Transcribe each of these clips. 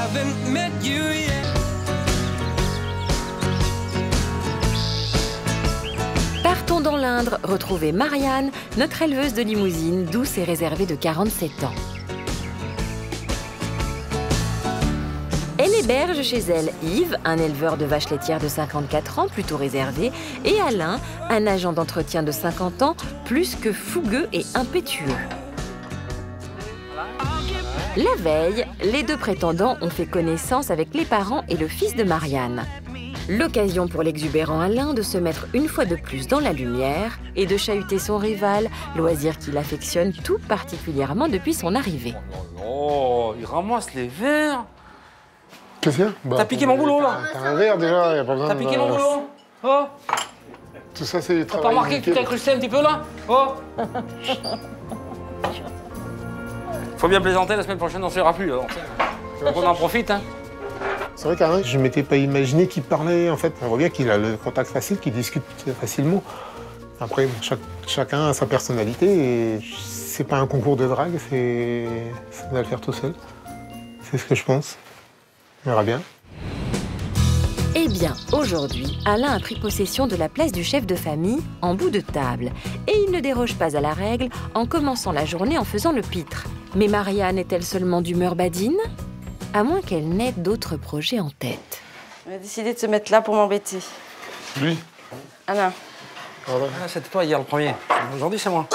haven't met you yet. Partons dans l'Indre, retrouver Marianne, notre éleveuse de limousine, douce et réservée de 47 ans. Elle héberge chez elle Yves, un éleveur de vaches laitières de 54 ans, plutôt réservé, et Alain, un agent d'entretien de 50 ans, plus que fougueux et impétueux. La veille, les deux prétendants ont fait connaissance avec les parents et le fils de Marianne. L'occasion pour l'exubérant Alain de se mettre une fois de plus dans la lumière et de chahuter son rival, loisir qu'il affectionne tout particulièrement depuis son arrivée. Oh, il ramasse les verres. Qu'est-ce qu'il y a? T'as piqué mon boulot, là. T'as un verre, déjà, y a pas besoin de... T'as piqué mon boulot. Oh. Tout ça, c'est du T'as travail. pas remarqué que tu t'es incrusté un petit peu, là? Oh. Faut bien plaisanter, la semaine prochaine, on ne se verra plus, alors. On en profite, hein. C'est vrai qu'Alain, je ne m'étais pas imaginé qu'il parlait, en fait. On voit bien qu'il a le contact facile, qu'il discute facilement. Après, chacun a sa personnalité et c'est pas un concours de drague, ça va le faire tout seul. C'est ce que je pense. On verra bien. Eh bien, aujourd'hui, Alain a pris possession de la place du chef de famille en bout de table. Et il ne déroge pas à la règle en commençant la journée en faisant le pitre. Mais Marianne est-elle seulement d'humeur badine? À moins qu'elle n'ait d'autres projets en tête. On a décidé de se mettre là pour m'embêter. Lui? Alain. Voilà. Ah, c'était toi hier le premier. Aujourd'hui, c'est moi.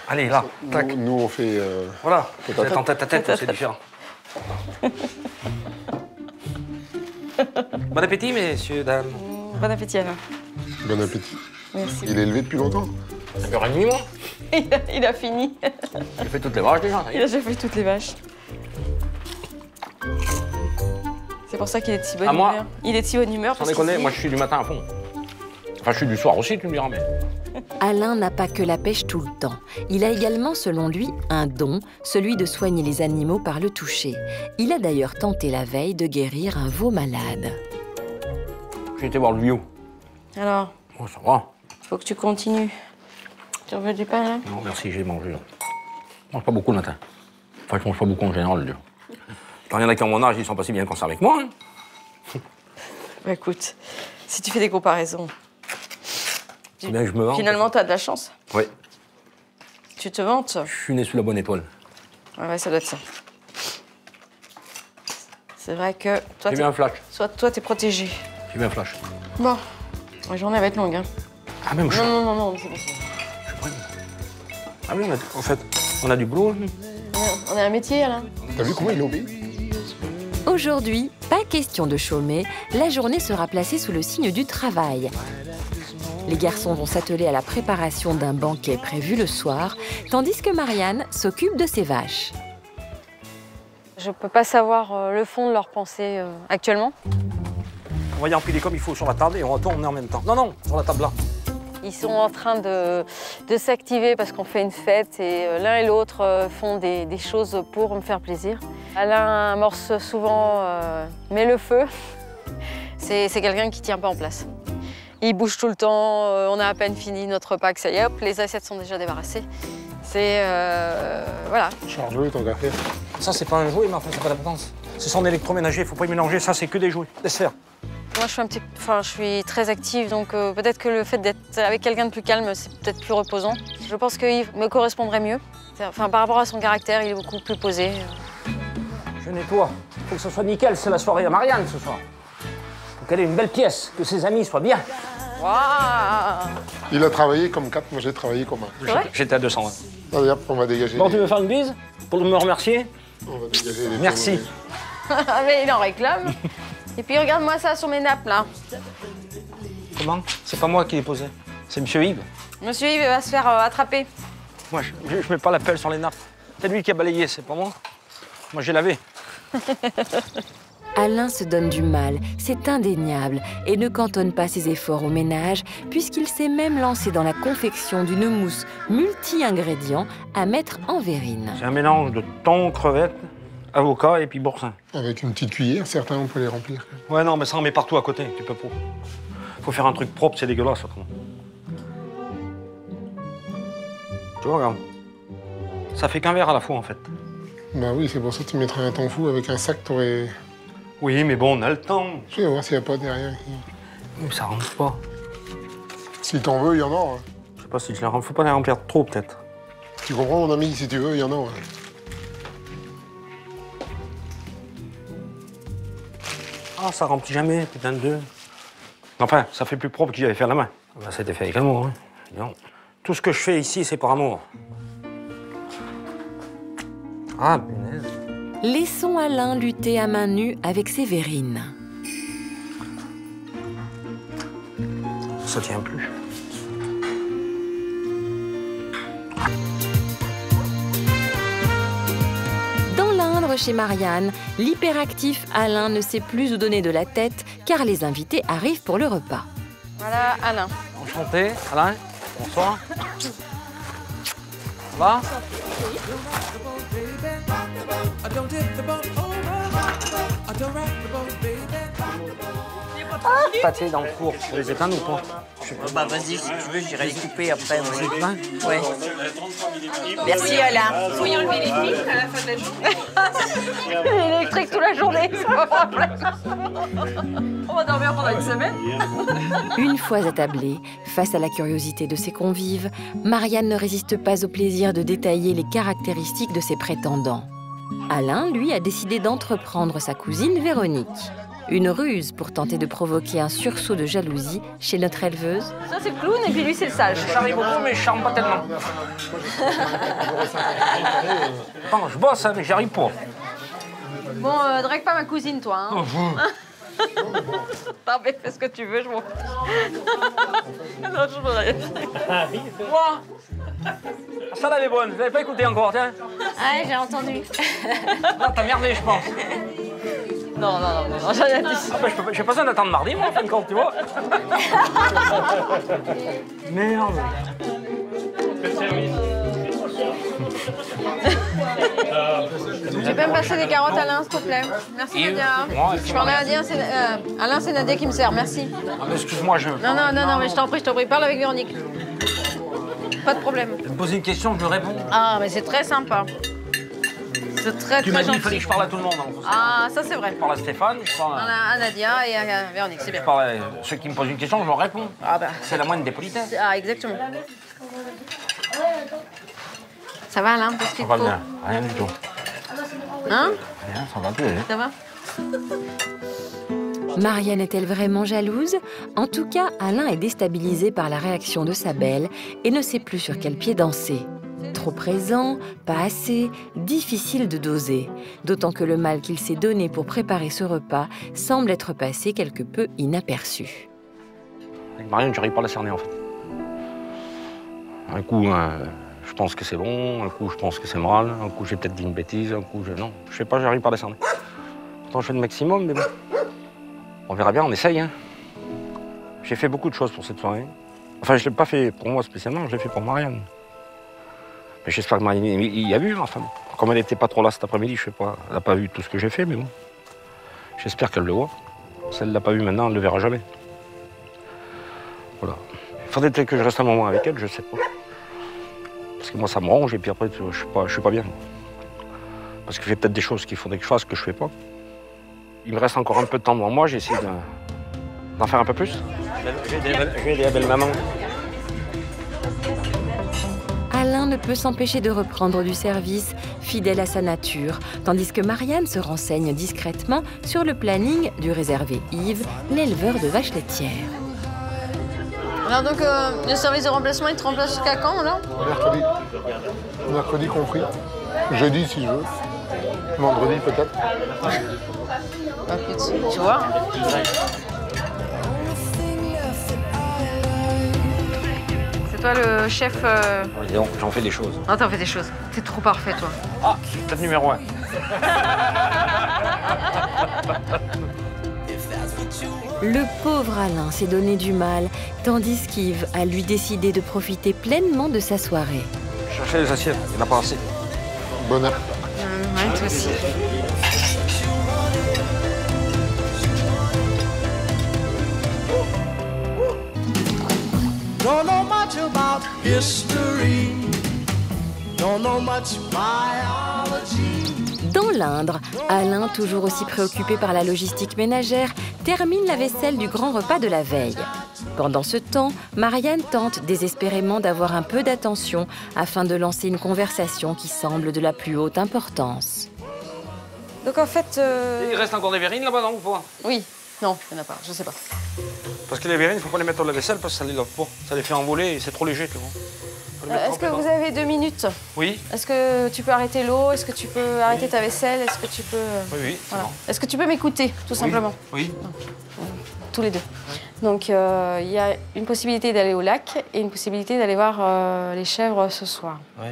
Allez, là, tac. Nous, on fait... Voilà, tête vous à êtes en tête. tête à tête, c'est différent. Bon appétit, messieurs, dames. Bon appétit, Alain. Bon appétit. Merci. Il est élevé depuis longtemps? 1h30, moi. Il a fini. J'ai fait toutes les vaches déjà. Il a déjà fait toutes les vaches. C'est pour ça qu'il est de si bonne À moi. humeur. Il est de si bonne humeur. Sans parce déconner, qu'il moi je suis du matin à fond. Enfin, je suis du soir aussi, tu me diras, mais... Alain n'a pas que la pêche tout le temps. Il a également, selon lui, un don, celui de soigner les animaux par le toucher. Il a d'ailleurs tenté la veille de guérir un veau malade. J'ai été voir le bio. Alors, Oh, ça va. faut que tu continues. Tu veux du pain, là? Non, merci, j'ai mangé. Là. Je mange pas beaucoup le matin. Enfin, je mange pas beaucoup en général, le dur. Quand il y en a qui ont mon âge, ils sont pas si bien conservés avec moi. Hein. Bah, écoute, si tu fais des comparaisons, C'est bien que je me vante. finalement, tu as de la chance. Oui. Tu te vantes. Je suis né sous la bonne étoile. Ouais, ça doit être ça. C'est vrai que toi, J'ai bien un flash. toi, t'es protégé. J'ai bien un flash. Bon, la journée va être longue, hein. Ah, même je... Non, c'est bon. Ah oui, en fait, on a du boulot. On a un métier, Alain. T'as vu comment il obéit? Aujourd'hui, pas question de chômer, la journée sera placée sous le signe du travail. Les garçons vont s'atteler à la préparation d'un banquet prévu le soir, tandis que Marianne s'occupe de ses vaches. Je peux pas savoir le fond de leurs pensées actuellement. On va y empiler comme il faut sur la table et on retourne en même temps. Non, non, sur la table là. Ils sont en train de s'activer parce qu'on fait une fête et l'un et l'autre font des choses pour me faire plaisir. Alain amorce souvent, met le feu. C'est quelqu'un qui tient pas en place. Il bouge tout le temps, on a à peine fini notre repas, que ça y est, hop, les assiettes sont déjà débarrassées. C'est... voilà. Charge-le, tant qu'à faire. Ça, c'est pas un jouet, mais enfin, c'est pas d'importance. C'est son électroménager, faut pas y mélanger. Ça, c'est que des jouets. Laisse faire. Moi, je suis très active, donc peut-être que le fait d'être avec quelqu'un de plus calme, c'est peut-être plus reposant. Je pense que Yves me correspondrait mieux. Enfin, par rapport à son caractère, il est beaucoup plus posé. Je nettoie. Faut que ça soit nickel, c'est la soirée à Marianne ce soir. Faut qu'elle ait une belle pièce, que ses amis soient bien. Waouh! Il a travaillé comme 4, moi j'ai travaillé comme 1. C'est vrai? J'étais à 200. Allez hop, on va dégager. Bon, tu veux faire une bise pour me remercier? On va dégager les Merci. tournevis. Mais il en réclame. Et puis regarde-moi ça sur mes nappes, là. Comment? C'est pas moi qui l'ai posé. C'est Monsieur Yves. Monsieur Yves va se faire attraper. Moi, je mets pas la pelle sur les nappes. C'est lui qui a balayé, c'est pas moi. Moi, j'ai lavé. Alain se donne du mal, c'est indéniable, et ne cantonne pas ses efforts au ménage, puisqu'il s'est même lancé dans la confection d'une mousse multi-ingrédients à mettre en verrine. C'est un mélange de thon, crevettes, avocat et puis boursin. Avec une petite cuillère, certains, on peut les remplir. Ouais, non, mais ça en met partout à côté, tu peux pas. Faut faire un truc propre, c'est dégueulasse, autrement. Tu vois, regarde. Ça fait qu'un verre à la fois, en fait. Bah oui, c'est pour ça que tu mettrais un temps fou avec un sac, t'aurais... Oui, mais bon, on a le temps. Je vais voir s'il n'y a pas derrière. Mais ça rentre pas. Si t'en veux, il y en a. Hein. Je sais pas si je les remplis. Faut pas les remplir trop, peut-être. Tu comprends, mon ami, si tu veux, il y en a. Hein. Ah, ça remplit jamais, putain de deux. Enfin, ça fait plus propre que j'avais fait à la main. Bah, c'était fait avec l'amour, hein. Non. Tout ce que je fais ici, c'est par amour. Ah, punaise. Laissons Alain lutter à main nue avec Sévérine. Ça tient plus. Dans l'Indre, chez Marianne, l'hyperactif Alain ne sait plus où donner de la tête car les invités arrivent pour le repas. Voilà Alain. Enchanté, Alain. Bonsoir. Ça va? Pâté dans le four, pour les éteindre ou pas? Bah vas-y, si tu veux, j'irai les couper après. Ouais. Merci Alain. Faut y enlever les filtres à la fin de la journée. Électrique toute la journée, ça va pas On va dormir pendant une semaine. Une fois attablée, face à la curiosité de ses convives, Marianne ne résiste pas au plaisir de détailler les caractéristiques de ses prétendants. Alain, lui, a décidé d'entreprendre sa cousine Véronique. Une ruse pour tenter de provoquer un sursaut de jalousie chez notre éleveuse. Ça c'est le clown et puis lui c'est le sage. Je charrie beaucoup, mais je charme pas tellement. Attends, je bosse, hein, mais j'y arrive pas. Bon, drague pas ma cousine toi. Hein. Non mais fais ce que tu veux, je m'en fous. Non, je voudrais. Moi, ça là, elle est bonne. Vous l'avez pas écouté encore, tiens. Ah, j'ai entendu. Ah, t'as merdé, je pense. Non, j'ai rien dit. Ah bah, j'ai pas besoin d'attendre mardi, moi, en fin de compte, tu vois. Merde. Tu peux me passer des carottes, Alain, s'il te plaît? Merci, Et Nadia. moi, Je parle à Nadia, Alain, c'est Nadia qui me sert, merci. Ah, mais excuse-moi, je... Non, mais je t'en prie, parle avec Véronique. Pas de problème. Tu me poses une question, je lui réponds. Ah, mais c'est très sympa. C'est très, Tu très m'as dit qu'il gentil. fallait que je parle à tout le monde. Hein. Ah, ça c'est vrai. Je parle à Stéphane, je parle À Nadia et à Véronique, c'est bien. je parle à ceux qui me posent une question, je leur réponds. Ah bah, C'est la moindre des politesses. ah, exactement. Ça va, Alain? Qu'est-ce Ça qu'il te va faut? bien, rien du tout. Hein? Rien, ça va plus. Hein. Ça va? Marianne est-elle vraiment jalouse? En tout cas, Alain est déstabilisé par la réaction de sa belle et ne sait plus sur quel pied danser. Trop présent, pas assez, difficile de doser. D'autant que le mal qu'il s'est donné pour préparer ce repas semble être passé quelque peu inaperçu. Avec Marianne, j'arrive pas à la cerner, en fait. Un coup, je pense que c'est bon, un coup, je pense que c'est mal, un coup, j'ai peut-être dit une bêtise, un coup, non, je sais pas, j'arrive pas à la cerner. Pourtant, je fais le maximum, mais bon. On verra bien, on essaye, hein. J'ai fait beaucoup de choses pour cette soirée. Enfin, je l'ai pas fait pour moi spécialement, je l'ai fait pour Marianne. Mais j'espère que Marianne y a vu, enfin. Comme elle n'était pas trop là cet après-midi, je sais pas, elle n'a pas vu tout ce que j'ai fait, mais bon. J'espère qu'elle le voit. Si elle ne l'a pas vu maintenant, elle ne le verra jamais. Voilà. Il faudrait peut-être que je reste un moment avec elle, je sais pas. Parce que moi, ça me ronge, et puis après, je suis pas bien. Parce que je fais peut-être des choses qu'il faudrait que je fasse, que je fais pas. Il me reste encore un peu de temps devant moi, j'ai essayé d'en faire un peu plus. Je vais aider la belle-maman. Alain ne peut s'empêcher de reprendre du service, fidèle à sa nature, tandis que Marianne se renseigne discrètement sur le planning du réservé Yves, l'éleveur de vaches laitières. Alors donc, le service de remplacement, il te remplace jusqu'à quand, là? Mercredi. Mercredi compris. Jeudi, si je veux. Vendredi, peut-être. Ah, tu vois? C'est toi le chef... J'en fais des choses. Ah, t'en fais des choses. T'es trop parfait, toi. Ah, peut-être numéro 1. Le pauvre Alain s'est donné du mal, tandis qu'Yves a lui décidé de profiter pleinement de sa soirée. Cherchez les assiettes, il n'y en a pas assez. Bonne app. Ouais, toi aussi. Don't know much about history. Don't know much biology. Dans l'Indre, Alain, toujours aussi préoccupé par la logistique ménagère, termine la vaisselle du grand repas de la veille. Pendant ce temps, Marianne tente désespérément d'avoir un peu d'attention afin de lancer une conversation qui semble de la plus haute importance. Donc en fait... Il reste encore des verrines là-bas, non, ou pas? Oui. Non, il n'y en a pas, je sais pas. Parce que les verrines, il ne faut pas les mettre dans la vaisselle parce que ça les lave pas. Ça les fait envoler et c'est trop léger, tu vois. Est-ce que vous avez 2 minutes? Oui. Est-ce que tu peux arrêter l'eau? Est-ce que tu peux arrêter ta vaisselle? Est-ce que tu peux... Oui, oui. Voilà. Est-ce que tu peux m'écouter, tout simplement? Oui. Tous les deux. Donc, il y a une possibilité d'aller au lac et une possibilité d'aller voir les chèvres ce soir. Oui.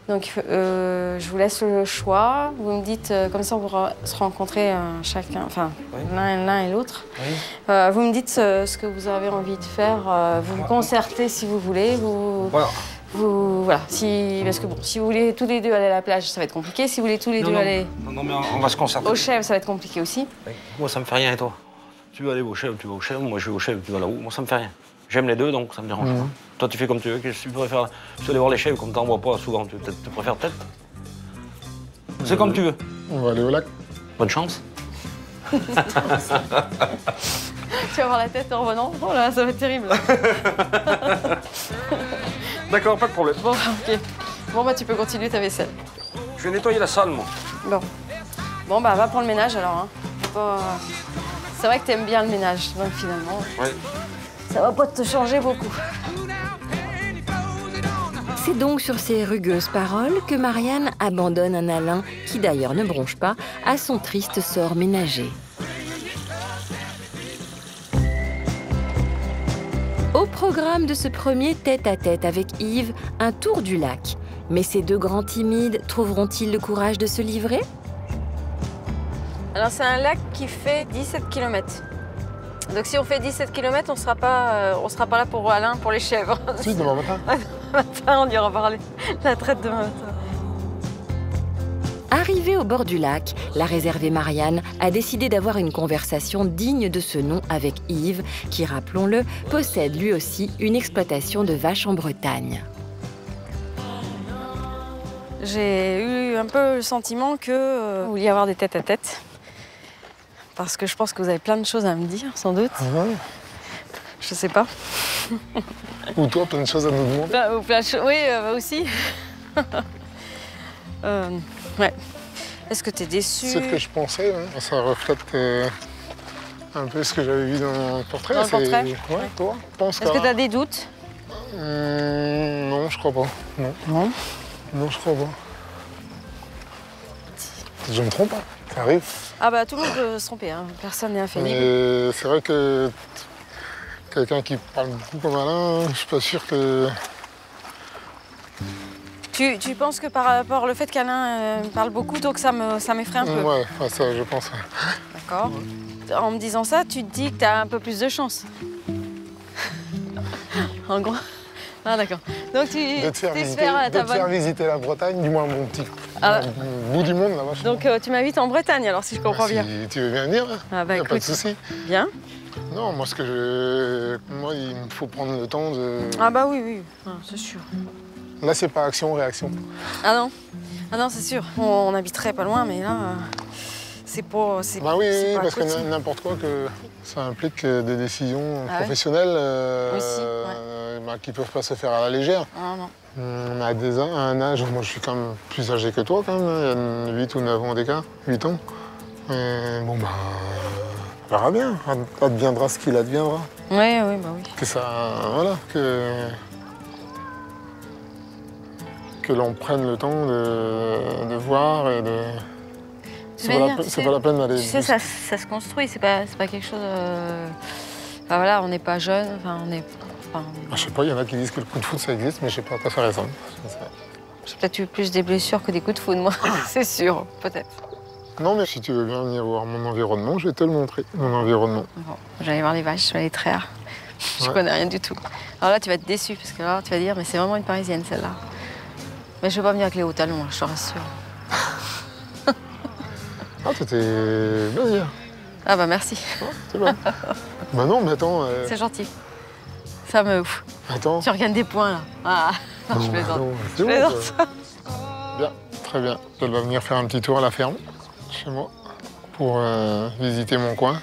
Donc, je vous laisse le choix. Vous me dites, comme ça, on pourra se rencontrer chacun, enfin, l'un et l'autre. Oui. Vous me dites ce que vous avez envie de faire. Vous vous concertez si vous voulez. Voilà. Voilà. Parce que bon, si vous voulez tous les deux aller à la plage, ça va être compliqué. Si vous voulez tous les deux aller Non, mais on va se concerter. aux chèvres, ça va être compliqué aussi. Oui. Moi, ça me fait rien, et toi? Tu veux aller aux chèvres, tu vas aux chèvres. Moi, je vais aux chèvres, tu vas là-haut. Moi, ça me fait rien. J'aime les deux, donc ça me dérange pas. Toi, tu fais comme tu veux. Qu'est-ce que tu préfères? Tu veux aller voir les chèvres, comme tu n'en vois pas souvent. Tu préfères peut-être? C'est comme tu veux. On va aller au lac. Bonne chance. Tu vas avoir la tête en revenant. Oh là, ça va être terrible. D'accord, pas de problème. Bon, ok. Bon, bah, tu peux continuer ta vaisselle. Je vais nettoyer la salle, moi. Bon. Bon, bah, va pour le ménage alors. Hein. C'est vrai que t'aimes bien le ménage, donc finalement. Oui. Ça va pas te changer beaucoup. C'est donc sur ces rugueuses paroles que Marianne abandonne un Alain, qui d'ailleurs ne bronche pas, à son triste sort ménager. Au programme de ce premier tête-à-tête avec Yves, un tour du lac. Mais ces deux grands timides trouveront-ils le courage de se livrer? Alors, c'est un lac qui fait 17 km. Donc, si on fait 17 km, on sera pas là pour Alain, pour les chèvres. Si, demain matin. Demain matin, on ira voir la traite demain matin. Arrivée au bord du lac, la réservée Marianne a décidé d'avoir une conversation digne de ce nom avec Yves, qui, rappelons-le, possède lui aussi une exploitation de vaches en Bretagne. J'ai eu un peu le sentiment que vous vouliez avoir des tête-à-tête. Parce que je pense que vous avez plein de choses à me dire, sans doute. Ah ouais. Je sais pas. Ou toi, plein de choses à nous demander. Oui, aussi. Ouais. Est-ce que tu es déçu? C'est ce que je pensais, hein. Ça reflète un peu ce que j'avais vu dans le portrait. Dans le portrait? Ouais, toi, pense. Est-ce que tu as des doutes? Non, je crois pas. Non. Non. Non, je crois pas. Je me trompe, hein. Ça arrive. Ah bah tout le monde peut se tromper, hein. Personne n'est infaillible. Mais c'est vrai que quelqu'un qui parle beaucoup comme Alain, je suis pas sûr que... Tu penses que par rapport au fait qu'Alain parle beaucoup, donc ça m'effraie un peu? Ouais, ça je pense. Ouais. D'accord. En me disant ça, tu te dis que tu as un peu plus de chance. En gros. Ah d'accord. Donc tu de te faire visiter la Bretagne, du moins mon petit bout du monde là-bas. Donc tu m'invites en Bretagne alors si je comprends bien. Si tu veux bien venir, ah bah, pas de souci. Bien. Non, moi moi il me faut prendre le temps de... Ah bah oui, ah, c'est sûr. Là c'est pas action-réaction. Ah non, c'est sûr. On habiterait pas loin, mais là c'est pas... Bah oui, parce que n'importe quoi que ça implique des décisions professionnelles aussi, qui peuvent pas se faire à la légère. Ah non. On a un âge, moi je suis quand même plus âgé que toi quand même, il y a 8 ou 9 ans d'écart, 8 ans. Et bon bah, on verra bien, adviendra ce qu'il adviendra. Oui, bah oui. Que ça, voilà, que l'on prenne le temps de voir et de... C'est pas la peine d'aller... Tu sais, ça se construit, c'est pas quelque chose... Enfin voilà, on n'est pas jeune, enfin on est... Je sais pas, il y en a qui disent que le coup de foudre ça existe, mais je sais pas, t'as fait raison. J'ai peut-être eu plus des blessures que des coups de foudre, moi, c'est sûr, peut-être. Non, mais si tu veux bien venir voir mon environnement, je vais te le montrer, mon environnement. Bon, j'allais voir les vaches, je vais les traire. Je connais rien du tout. Alors là, tu vas être déçu, parce que là, tu vas dire, mais c'est vraiment une Parisienne, celle-là. Mais je vais pas venir avec les hauts talons, je te rassure. Ah, t'étais bien hier. Ah bah merci. C'est bon. Bah non, mais attends... C'est gentil. Ça me ouf. Attends. Tu regagnes des points, là. Ah, non, je plaisante. Je plaisante. Bien. Très bien. Elle va venir faire un petit tour à la ferme, chez moi, pour visiter mon coin.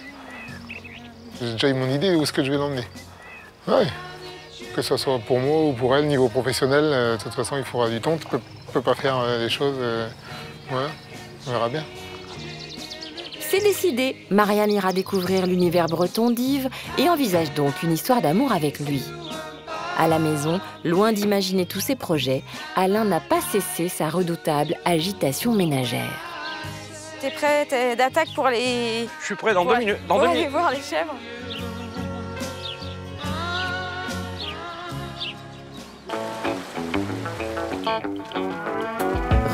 J'ai déjà eu mon idée où est-ce que je vais l'emmener. Ouais. Que ce soit pour moi ou pour elle, niveau professionnel, de toute façon, il faudra du temps. Tu peux pas faire les choses. Voilà, on verra bien. C'est décidé, Marianne ira découvrir l'univers breton d'Yves et envisage donc une histoire d'amour avec lui. À la maison, loin d'imaginer tous ses projets, Alain n'a pas cessé sa redoutable agitation ménagère. T'es prêt d'attaque pour aller... Je suis prêt dans 2 minutes. Dans pour 2 aller minutes. voir les chèvres?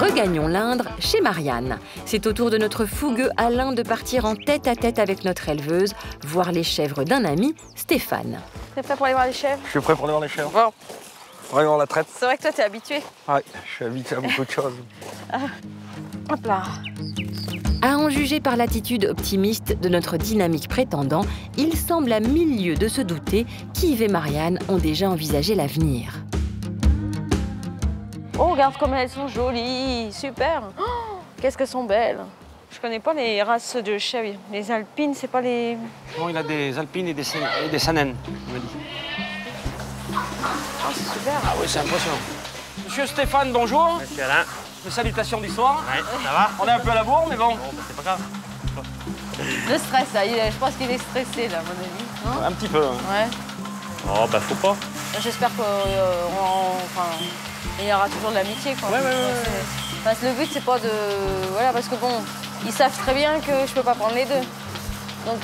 Regagnons l'Indre chez Marianne. C'est au tour de notre fougueux Alain de partir en tête-à-tête avec notre éleveuse, voir les chèvres d'un ami, Stéphane. T'es prêt pour aller voir les chèvres? Je suis prêt pour aller voir les chèvres. Bon. Pour aller voir la traite. C'est vrai que toi, t'es habitué. Ouais, je suis habitué à beaucoup de choses. Hop là. À en juger par l'attitude optimiste de notre dynamique prétendant, il semble à 1000 lieues de se douter qu'Yves et Marianne ont déjà envisagé l'avenir. Oh, regarde comme elles sont jolies, super. Oh, qu'est-ce qu'elles sont belles. Je connais pas les races de chèvres. Les alpines, c'est pas les... Non, il a des alpines et des sanennes, il m'a dit. Oh, c'est super. Ah oui, c'est impressionnant. Monsieur Stéphane, bonjour. Monsieur Alain. Mes salutations d'histoire. Ouais, ça va? On est un peu à la bourre, mais bon. Bon, bah, c'est pas grave. Le stress, là, je pense qu'il est stressé, là, à mon avis. Non? Un petit peu. Hein. Ouais. Oh, bah, faut pas. J'espère qu'il y aura toujours de l'amitié, quoi. Ouais. Parce que le but, c'est pas de... Voilà, parce que bon, ils savent très bien que je peux pas prendre les deux. Donc,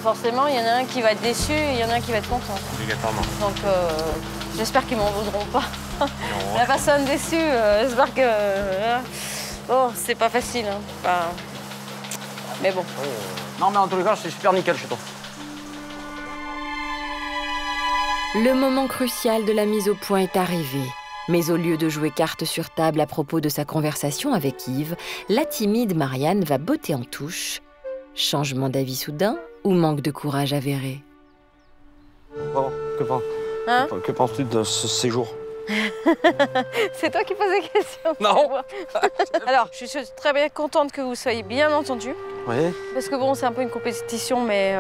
forcément, il y en a un qui va être déçu et il y en a un qui va être content. Obligatoirement. Donc, j'espère qu'ils m'en voudront pas. Non. La personne déçue, j'espère que... bon, c'est pas facile, hein. Enfin, mais bon. Non, mais en tous les cas, c'est super nickel chez toi. Le moment crucial de la mise au point est arrivé. Mais au lieu de jouer carte sur table à propos de sa conversation avec Yves, la timide Marianne va botter en touche. Changement d'avis soudain ou manque de courage avéré? Bon, que penses-tu de ce séjour? C'est toi qui poses des questions. Non. Alors, je suis très bien contente que vous soyez bien entendus. Oui. Parce que bon, c'est un peu une compétition, mais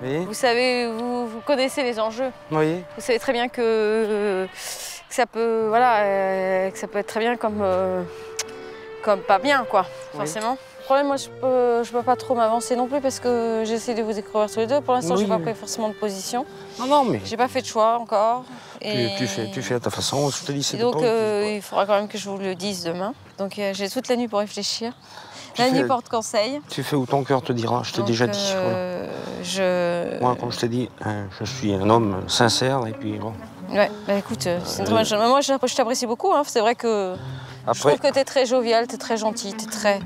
Oui. vous savez, vous connaissez les enjeux. Oui. Vous savez très bien que ça peut, voilà, que ça peut être très bien comme pas bien, quoi, forcément. Le problème, moi, je peux pas trop m'avancer non plus parce que j'essaie de vous découvrir tous les deux. Pour l'instant, Oui. j'ai pas pris forcément de position. Non, mais J'ai pas fait de choix encore. tu fais à ta façon. Je te dis, c'est Et donc, pas... il faudra quand même que je vous le dise demain. Donc, j'ai toute la nuit pour réfléchir. Tu La nuit fais- porte conseil. Tu fais où ton cœur te dira, je t'ai Donc, déjà dit. Voilà. Moi, comme je t'ai dit, je suis un homme sincère et puis bon. Ouais, bah écoute, c'est une très bonne chose. Moi, je t'apprécie beaucoup. Hein. C'est vrai que je Après, trouve que t'es très jovial, t'es très gentil, t'es très...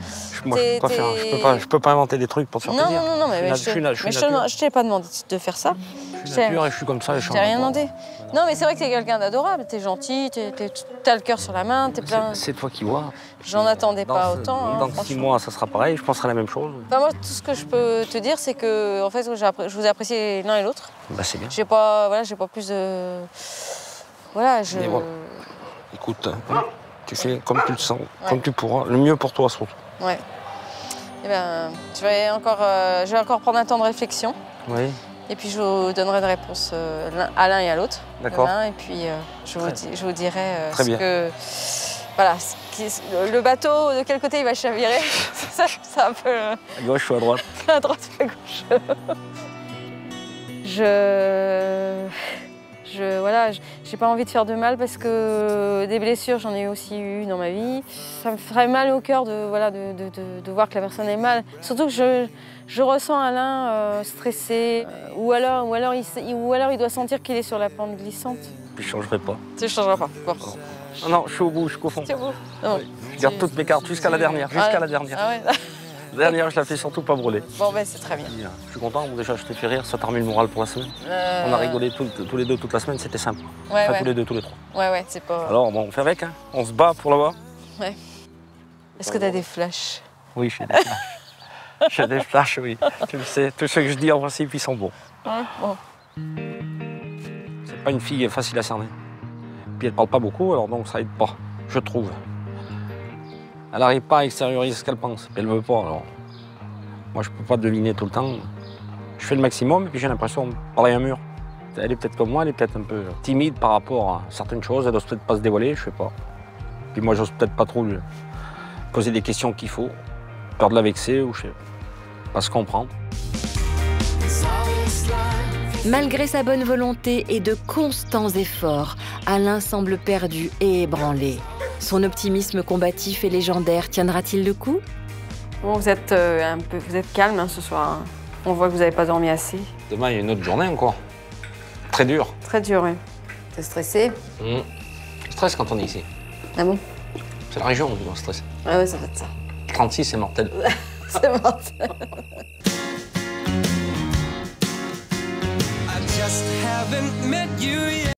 moi, je peux pas inventer des trucs pour te faire Non, plaisir. non, mais je suis nature. je t'ai pas demandé de faire ça. Je suis nature et je suis comme ça. Je t'ai rien demandé. Non, mais c'est vrai que t'es quelqu'un d'adorable. T'es gentil, t'as le cœur sur la main, t'es plein... C'est toi qui vois. J'en attendais pas autant. Hein, Dans 6 franchement. mois, ça sera pareil. Je penserai la même chose. Enfin, moi, tout ce que je peux te dire, c'est que en fait, je vous ai apprécié l'un et l'autre. Bah, c'est bien. J'ai pas plus de... Voilà, Mais bon. Écoute, tu fais comme tu le sens, comme tu pourras. Le mieux pour toi, surtout. Ouais. Eh ben, je vais encore prendre un temps de réflexion. Oui. Et puis je vous donnerai une réponse à l'un et à l'autre. D'accord. demain. Et puis je vous dirai Très ce bien. que... Voilà, le bateau, de quel côté il va chavirer. C'est un peu À gauche ou à droite? à droite ou à gauche. Voilà, j'ai pas envie de faire de mal parce que des blessures, j'en ai aussi eu dans ma vie. Ça me ferait mal au cœur de voir que la personne est mal. Surtout que je ressens Alain stressé ou alors il doit sentir qu'il est sur la pente glissante. Puis je changerai pas. Tu ne changeras pas. Bon. Non, non, je suis au bout, jusqu'au fond. C'est beau. Non. Je garde toutes mes cartes jusqu'à la dernière. Jusqu'à la dernière. Ah ouais. La dernière, je la fais surtout pas brûler. Bon, ben c'est très bien. Je suis content. Bon, déjà, je t'ai fait rire. Ça t'a remis le moral pour la semaine. On a rigolé tous les deux toute la semaine. C'était sympa. Ouais, Enfin, ouais. tous les deux, tous les trois. Ouais, c'est pas... Alors, bon, on fait avec. Hein. On se bat pour l'avoir. Est-ce que tu as des flashs? Oui, j'ai des flashs. J'ai des flashs, oui. Tu le sais. Tout ce que je dis, en principe, ils sont bons. Bon. C'est pas une fille facile à cerner. Puis elle parle pas beaucoup, alors donc ça aide pas, je trouve. Elle n'arrive pas à extérioriser ce qu'elle pense. Elle ne veut pas, alors. Moi, je ne peux pas deviner tout le temps. Je fais le maximum et puis j'ai l'impression de parler à un mur. Elle est peut-être comme moi, elle est peut-être un peu timide par rapport à certaines choses. Elle n'ose peut-être pas se dévoiler, je sais pas. Puis moi, j'ose peut-être pas trop lui poser des questions qu'il faut. Peur de la vexer ou je sais pas se comprendre. Malgré sa bonne volonté et de constants efforts, Alain semble perdu et ébranlé. Son optimisme combatif et légendaire tiendra-t-il le coup? Bon, vous êtes calme hein, ce soir. Hein. On voit que vous n'avez pas dormi assez. Demain, il y a une autre journée encore. Très dur. Très dur, oui. T'es stressé? Stress quand on est ici. Ah bon? C'est la région, on stress. Ah ouais, ça doit être ça. 36, c'est mortel. C'est mortel. I just haven't met you yet.